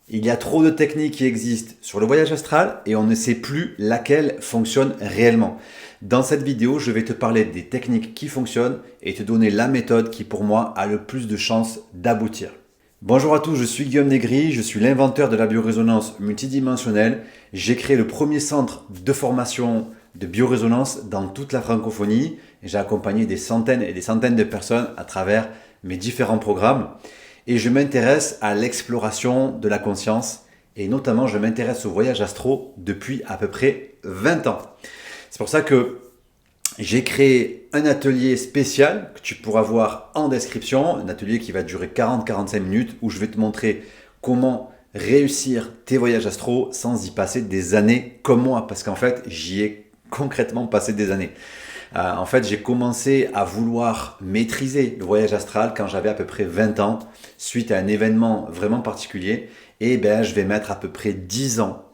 Il y a trop de techniques qui existent sur le voyage astral et on ne sait plus laquelle fonctionne réellement. Dans cette vidéo, je vais te parler des techniques qui fonctionnent et te donner la méthode qui pour moi a le plus de chances d'aboutir. Bonjour à tous, je suis Guillaume Negri, je suis l'inventeur de la biorésonance multidimensionnelle. J'ai créé le premier centre de formation de biorésonance dans toute la francophonie et j'ai accompagné des centaines et des centaines de personnes à travers mes différents programmes. Et je m'intéresse à l'exploration de la conscience et notamment je m'intéresse au voyage astro depuis à peu près 20 ans. C'est pour ça que j'ai créé un atelier spécial que tu pourras voir en description, un atelier qui va durer 40-45 minutes où je vais te montrer comment réussir tes voyages astro sans y passer des années comme moi, parce qu'en fait j'y ai concrètement passé des années. En fait, j'ai commencé à vouloir maîtriser le voyage astral quand j'avais à peu près 20 ans, suite à un événement vraiment particulier. Et ben, je vais mettre à peu près 10 ans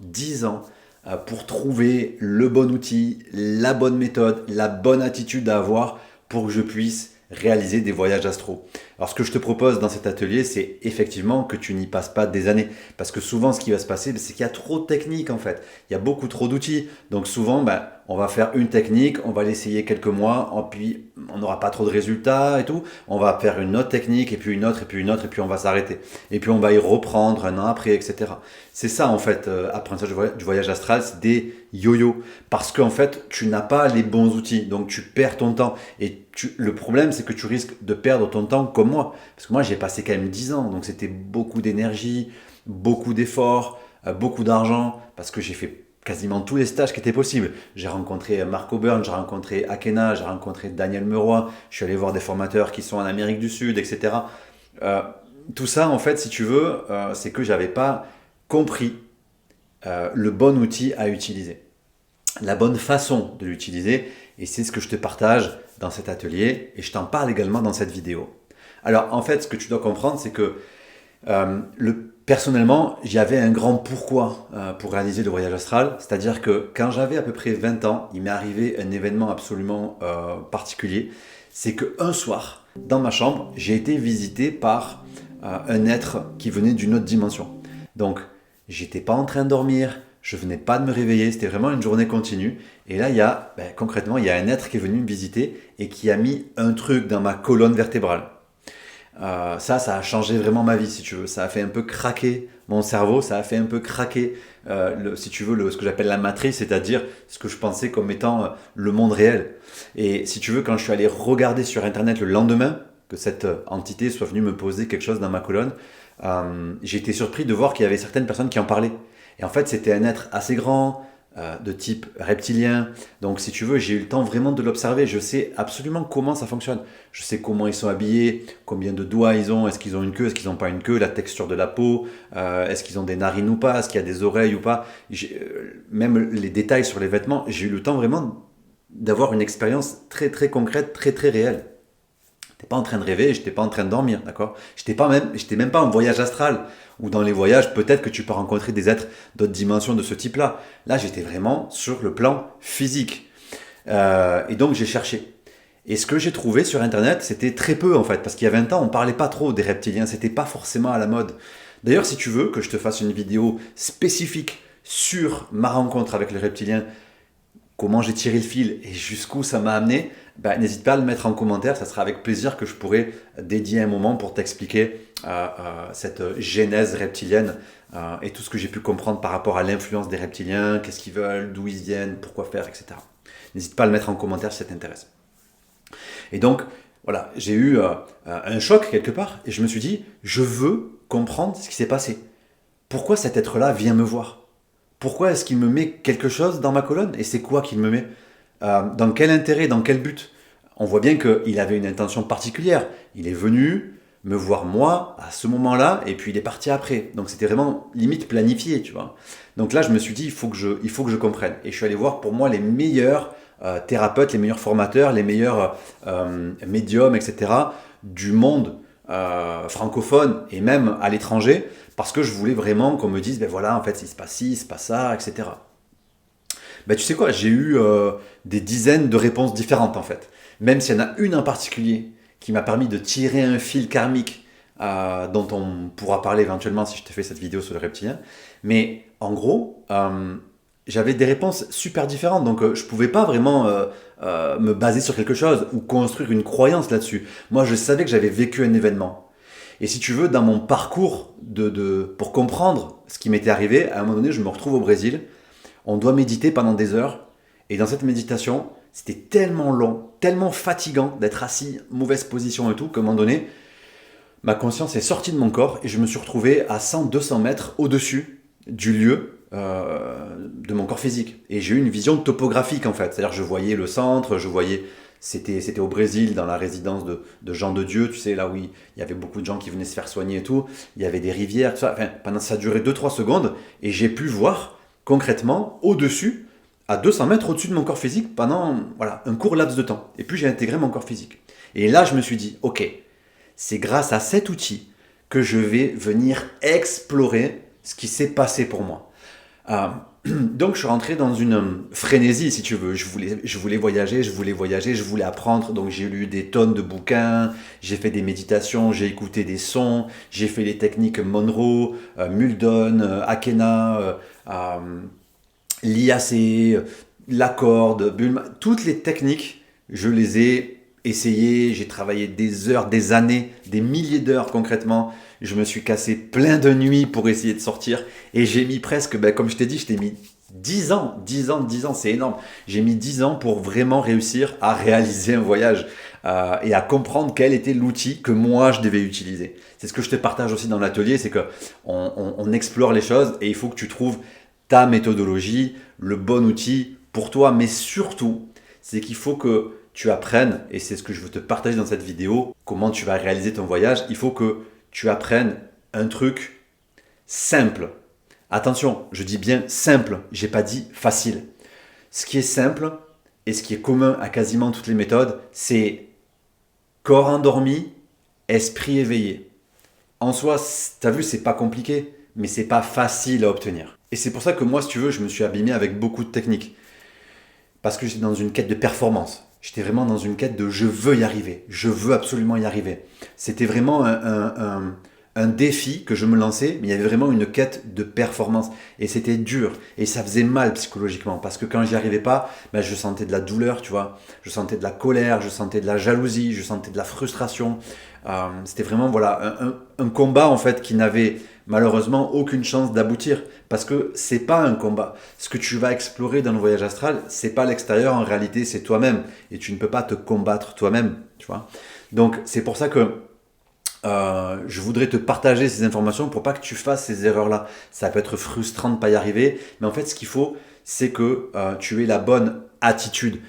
pour trouver le bon outil, la bonne méthode, la bonne attitude à avoir pour que je puisse réaliser des voyages astro. Alors ce que je te propose dans cet atelier, c'est effectivement que tu n'y passes pas des années. Parce que souvent, ce qui va se passer, c'est qu'il y a trop de techniques en fait. Il y a beaucoup trop d'outils. Donc souvent, on va faire une technique, on va l'essayer quelques mois, puis on n'aura pas trop de résultats et tout. On va faire une autre technique, et puis une autre, et puis une autre, et puis on va s'arrêter. Et puis on va y reprendre un an après, etc. C'est ça en fait, apprentissage du voyage astral, c'est des yo-yo. Parce qu'en fait, tu n'as pas les bons outils, donc tu perds ton temps. Et le problème, c'est que tu risques de perdre ton temps comme moi. Parce que moi, j'ai passé quand même 10 ans, donc c'était beaucoup d'énergie, beaucoup d'efforts, beaucoup d'argent, parce que j'ai fait quasiment tous les stages qui étaient possibles. J'ai rencontré Marc Auburn, j'ai rencontré Akena, j'ai rencontré Daniel Meroy, je suis allé voir des formateurs qui sont en Amérique du Sud, etc. Tout ça, en fait, si tu veux, c'est que j'avais pas compris le bon outil à utiliser, la bonne façon de l'utiliser, et c'est ce que je te partage dans cet atelier, et je t'en parle également dans cette vidéo. Alors, en fait, ce que tu dois comprendre, c'est que personnellement, j'avais un grand pourquoi pour réaliser le voyage astral. C'est-à-dire que quand j'avais à peu près 20 ans, il m'est arrivé un événement absolument particulier. C'est qu'un soir, dans ma chambre, j'ai été visité par un être qui venait d'une autre dimension. Donc, j'étais pas en train de dormir, je venais pas de me réveiller, c'était vraiment une journée continue. Et là, concrètement, il y a un être qui est venu me visiter et qui a mis un truc dans ma colonne vertébrale. Ça a changé vraiment ma vie, si tu veux. Ça a fait un peu craquer mon cerveau, ça a fait un peu craquer, si tu veux, ce que j'appelle la matrice, c'est-à-dire ce que je pensais comme étant le monde réel. Et si tu veux, quand je suis allé regarder sur Internet le lendemain, que cette entité soit venue me poser quelque chose dans ma colonne, j'ai été surpris de voir qu'il y avait certaines personnes qui en parlaient. Et en fait, c'était un être assez grand, de type reptilien. Donc si tu veux, j'ai eu le temps vraiment de l'observer. Je sais absolument comment ça fonctionne. Je sais comment ils sont habillés, combien de doigts ils ont, est-ce qu'ils ont une queue, est-ce qu'ils n'ont pas une queue, la texture de la peau, est-ce qu'ils ont des narines ou pas, est-ce qu'il y a des oreilles ou pas. Même les détails sur les vêtements, j'ai eu le temps vraiment d'avoir une expérience très très concrète, très très réelle. J'étais pas en train de rêver, j'étais pas en train de dormir, d'accord. J'étais même pas en voyage astral. Ou dans les voyages, peut-être que tu peux rencontrer des êtres d'autres dimensions de ce type-là. Là, j'étais vraiment sur le plan physique. Et donc, j'ai cherché. Et ce que j'ai trouvé sur Internet, c'était très peu en fait. Parce qu'il y a 20 ans, on parlait pas trop des reptiliens. C'était pas forcément à la mode. D'ailleurs, si tu veux que je te fasse une vidéo spécifique sur ma rencontre avec les reptiliens, comment j'ai tiré le fil et jusqu'où ça m'a amené, n'hésite pas à le mettre en commentaire, ça sera avec plaisir que je pourrai dédier un moment pour t'expliquer cette genèse reptilienne et tout ce que j'ai pu comprendre par rapport à l'influence des reptiliens, qu'est-ce qu'ils veulent, d'où ils viennent, pourquoi faire, etc. N'hésite pas à le mettre en commentaire si ça t'intéresse. Et donc, voilà, j'ai eu un choc quelque part et je me suis dit, je veux comprendre ce qui s'est passé. Pourquoi cet être-là vient me voir ? Pourquoi est-ce qu'il me met quelque chose dans ma colonne ? Et c'est quoi qu'il me met ? Dans quel intérêt ? Dans quel but ? On voit bien qu'il avait une intention particulière. Il est venu me voir moi à ce moment-là et puis il est parti après. Donc c'était vraiment limite planifié, tu vois. Donc là je me suis dit il faut que je comprenne. Et je suis allé voir pour moi les meilleurs thérapeutes, les meilleurs formateurs, les meilleurs médiums, etc. du monde francophone et même à l'étranger, parce que je voulais vraiment qu'on me dise, voilà, en fait, il se passe ci, il se passe ça, etc. Tu sais quoi, j'ai eu des dizaines de réponses différentes, en fait. Même s'il y en a une en particulier qui m'a permis de tirer un fil karmique dont on pourra parler éventuellement si je te fais cette vidéo sur le reptilien. Mais en gros, j'avais des réponses super différentes. Donc, je ne pouvais pas vraiment me baser sur quelque chose ou construire une croyance là-dessus. Moi, je savais que j'avais vécu un événement. Et si tu veux, dans mon parcours pour comprendre ce qui m'était arrivé, à un moment donné, je me retrouve au Brésil. On doit méditer pendant des heures. Et dans cette méditation, c'était tellement long, tellement fatigant d'être assis, mauvaise position et tout, qu'à un moment donné, ma conscience est sortie de mon corps et je me suis retrouvé à 100-200 mètres au-dessus du lieu de mon corps physique. Et j'ai eu une vision topographique en fait. C'est-à-dire je voyais le centre, je voyais... C'était au Brésil, dans la résidence de gens de Dieu, tu sais, là où il y avait beaucoup de gens qui venaient se faire soigner et tout. Il y avait des rivières, tout ça. Enfin, pendant ça a duré 2-3 secondes et j'ai pu voir concrètement au-dessus, à 200 mètres au-dessus de mon corps physique pendant voilà, un court laps de temps. Et puis j'ai intégré mon corps physique. Et là, je me suis dit, ok, c'est grâce à cet outil que je vais venir explorer ce qui s'est passé pour moi. Donc je suis rentré dans une frénésie, si tu veux. Je voulais voyager, je voulais apprendre. Donc j'ai lu des tonnes de bouquins, j'ai fait des méditations, j'ai écouté des sons, j'ai fait les techniques Monroe, Muldoon, Akena, l'IAC, la corde, Bulma. Toutes les techniques, je les ai essayées. J'ai travaillé des heures, des années, des milliers d'heures concrètement. Je me suis cassé plein de nuits pour essayer de sortir. Et j'ai mis presque, comme je t'ai dit, je t'ai mis 10 ans, 10 ans, 10 ans, c'est énorme. J'ai mis 10 ans pour vraiment réussir à réaliser un voyage et à comprendre quel était l'outil que moi je devais utiliser. C'est ce que je te partage aussi dans l'atelier, c'est que on explore les choses et il faut que tu trouves ta méthodologie, le bon outil pour toi. Mais surtout, c'est qu'il faut que tu apprennes, et c'est ce que je veux te partager dans cette vidéo, comment tu vas réaliser ton voyage. Il faut que tu apprennes un truc simple. Attention, je dis bien simple, j'ai pas dit facile. Ce qui est simple et ce qui est commun à quasiment toutes les méthodes, c'est corps endormi, esprit éveillé. En soi, tu as vu, c'est pas compliqué, mais c'est pas facile à obtenir. Et c'est pour ça que moi, si tu veux, je me suis abîmé avec beaucoup de techniques. Parce que j'étais dans une quête de performance. J'étais vraiment dans une quête de je veux y arriver. Je veux absolument y arriver. C'était vraiment un défi que je me lançais, mais il y avait vraiment une quête de performance. Et c'était dur. Et ça faisait mal psychologiquement. Parce que quand j'y arrivais pas, je sentais de la douleur, tu vois. Je sentais de la colère, je sentais de la jalousie, je sentais de la frustration. C'était vraiment voilà, un combat en fait qui n'avait malheureusement aucune chance d'aboutir. Parce que c'est pas un combat. Ce que tu vas explorer dans le voyage astral, c'est pas l'extérieur, en réalité, c'est toi-même. Et tu ne peux pas te combattre toi-même, tu vois. Donc, c'est pour ça que je voudrais te partager ces informations pour pas que tu fasses ces erreurs-là. Ça peut être frustrant de ne pas y arriver, mais en fait, ce qu'il faut, c'est que tu aies la bonne attitude.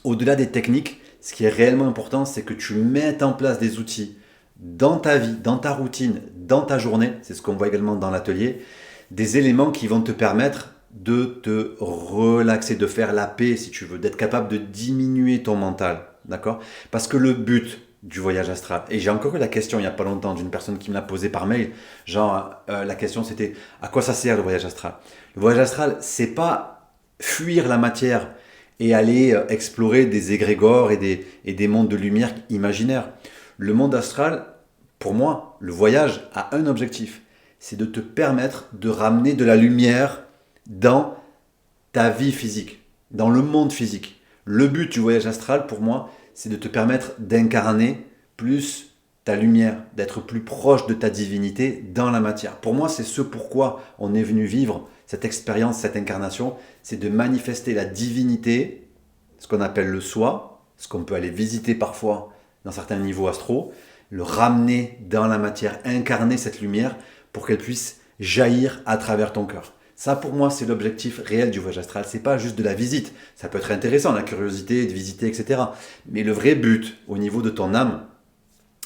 Au-delà des techniques, ce qui est réellement important, c'est que tu mettes en place des outils dans ta vie, dans ta routine, dans ta journée. C'est ce qu'on voit également dans l'atelier. Des éléments qui vont te permettre de te relaxer, de faire la paix si tu veux, d'être capable de diminuer ton mental, d'accord? Parce que le but du voyage astral, et j'ai encore eu la question il n'y a pas longtemps d'une personne qui me l'a posée par mail, genre la question c'était à quoi ça sert le voyage astral? Le voyage astral, c'est pas fuir la matière et aller explorer des égrégores et des mondes de lumière imaginaires. Le monde astral, pour moi, le voyage a un objectif, c'est de te permettre de ramener de la lumière dans ta vie physique, dans le monde physique. Le but du voyage astral, pour moi, c'est de te permettre d'incarner plus ta lumière, d'être plus proche de ta divinité dans la matière. Pour moi, c'est ce pourquoi on est venu vivre cette expérience, cette incarnation, c'est de manifester la divinité, ce qu'on appelle le soi, ce qu'on peut aller visiter parfois dans certains niveaux astraux, le ramener dans la matière, incarner cette lumière pour qu'elle puisse jaillir à travers ton cœur. Ça, pour moi, c'est l'objectif réel du voyage astral. C'est pas juste de la visite. Ça peut être intéressant, la curiosité de visiter, etc. Mais le vrai but, au niveau de ton âme,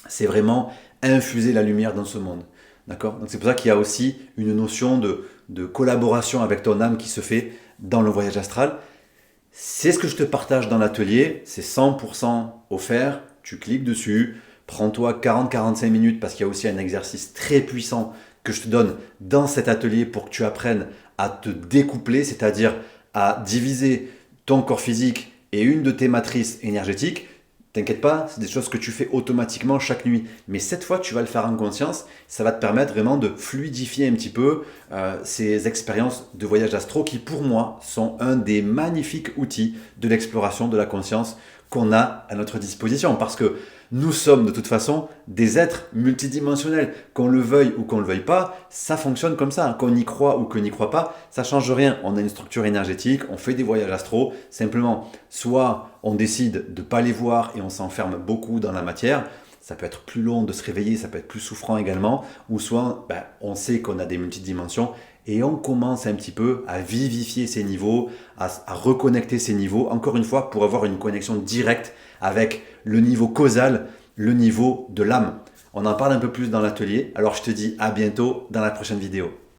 c'est vraiment infuser la lumière dans ce monde. D'accord? Donc c'est pour ça qu'il y a aussi une notion de collaboration avec ton âme qui se fait dans le voyage astral. C'est ce que je te partage dans l'atelier. C'est 100% offert. Tu cliques dessus. Prends-toi 40-45 minutes parce qu'il y a aussi un exercice très puissant que je te donne dans cet atelier pour que tu apprennes à te découpler, c'est-à-dire à diviser ton corps physique et une de tes matrices énergétiques. T'inquiète pas, c'est des choses que tu fais automatiquement chaque nuit. Mais cette fois, tu vas le faire en conscience. Ça va te permettre vraiment de fluidifier un petit peu ces expériences de voyage astro qui, pour moi, sont un des magnifiques outils de l'exploration de la conscience qu'on a à notre disposition. Parce que nous sommes de toute façon des êtres multidimensionnels. Qu'on le veuille ou qu'on ne le veuille pas, ça fonctionne comme ça. Qu'on y croit ou qu'on n'y croit pas, ça ne change rien. On a une structure énergétique, on fait des voyages astro. Simplement, soit on décide de ne pas les voir et on s'enferme beaucoup dans la matière. Ça peut être plus long de se réveiller, ça peut être plus souffrant également. Ou soit on sait qu'on a des multidimensions et on commence un petit peu à vivifier ces niveaux, à reconnecter ces niveaux, encore une fois, pour avoir une connexion directe avec le niveau causal, le niveau de l'âme. On en parle un peu plus dans l'atelier, alors je te dis à bientôt dans la prochaine vidéo.